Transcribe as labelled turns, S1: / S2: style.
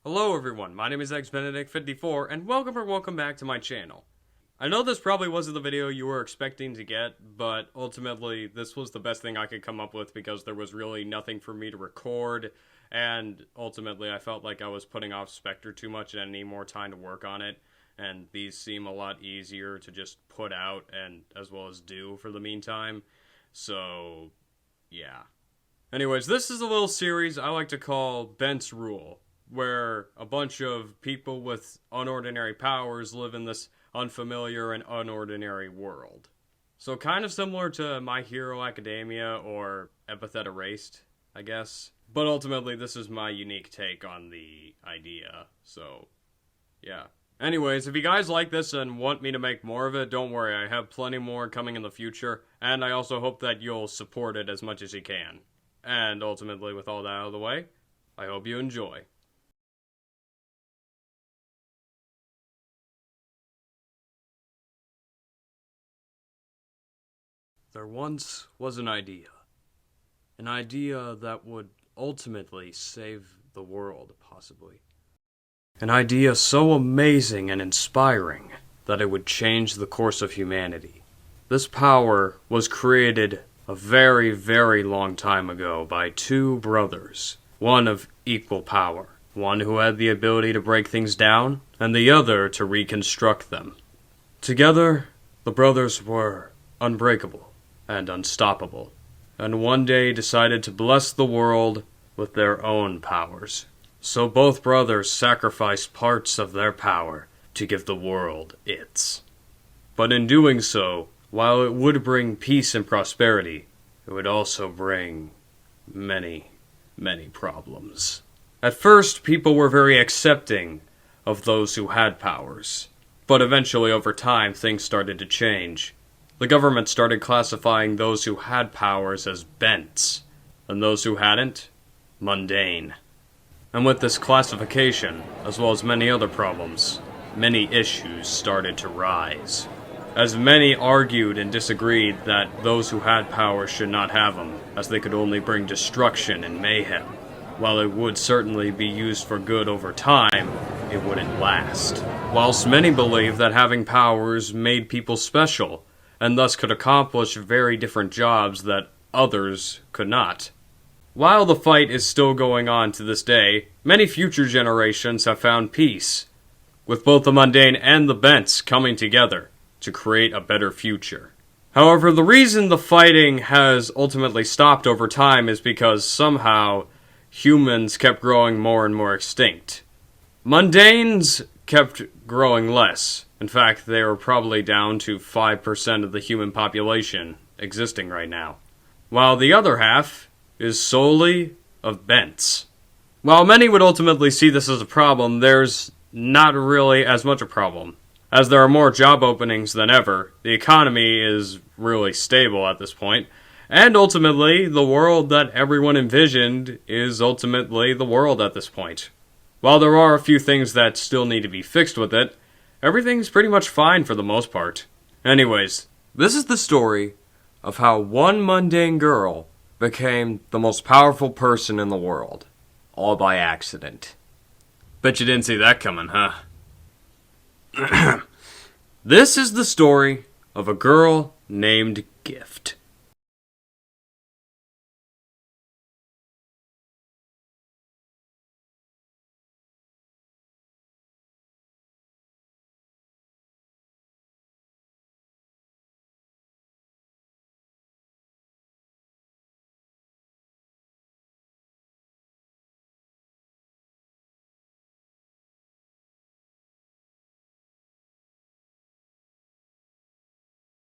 S1: Hello everyone, my name is XBenedict54, and welcome back to my channel. I know this probably wasn't the video you were expecting to get, but ultimately this was the best thing I could come up with because there was really nothing for me to record, and ultimately I felt like I was putting off Spectre too much and I need more time to work on it, and these seem a lot easier to just put out and as well as do for the meantime, so yeah. Anyways, this is a little series I like to call Bent's Rule, where a bunch of people with unordinary powers live in this unfamiliar and unordinary world. So kind of similar to My Hero Academia or Epithet Erased, I guess. But ultimately, this is my unique take on the idea, so yeah. Anyways, if you guys like this and want me to make more of it, don't worry, I have plenty more coming in the future, and I also hope that you'll support it as much as you can. And ultimately, with all that out of the way, I hope you enjoy. There once was an idea that would ultimately save the world, possibly. An idea so amazing and inspiring that it would change the course of humanity. This power was created a very, very long time ago by two brothers, one of equal power, one who had the ability to break things down, and the other to reconstruct them. Together, the brothers were unbreakable and unstoppable, and one day decided to bless the world with their own powers. So both brothers sacrificed parts of their power to give the world its. But in doing so, while it would bring peace and prosperity, it would also bring many, many problems. At first, people were very accepting of those who had powers, but eventually over time things started to change. The government started classifying those who had powers as bents, and those who hadn't, mundane. And with this classification, as well as many other problems, many issues started to rise. As many argued and disagreed that those who had powers should not have them, as they could only bring destruction and mayhem. While it would certainly be used for good over time, it wouldn't last. Whilst many believed that having powers made people special, and thus could accomplish very different jobs that others could not. While the fight is still going on to this day, many future generations have found peace, with both the mundane and the bents coming together to create a better future. However, the reason the fighting has ultimately stopped over time is because somehow humans kept growing more and more extinct. Mundanes kept growing less. In fact, they are probably down to 5% of the human population existing right now. While the other half is solely of bents. While many would ultimately see this as a problem, there's not really as much a problem. As there are more job openings than ever, the economy is really stable at this point, and ultimately, the world that everyone envisioned is ultimately the world at this point. While there are a few things that still need to be fixed with it, everything's pretty much fine for the most part. Anyways, this is the story of how one mundane girl became the most powerful person in the world. All by accident. Bet you didn't see that coming, huh? This is the story of a girl named Gift.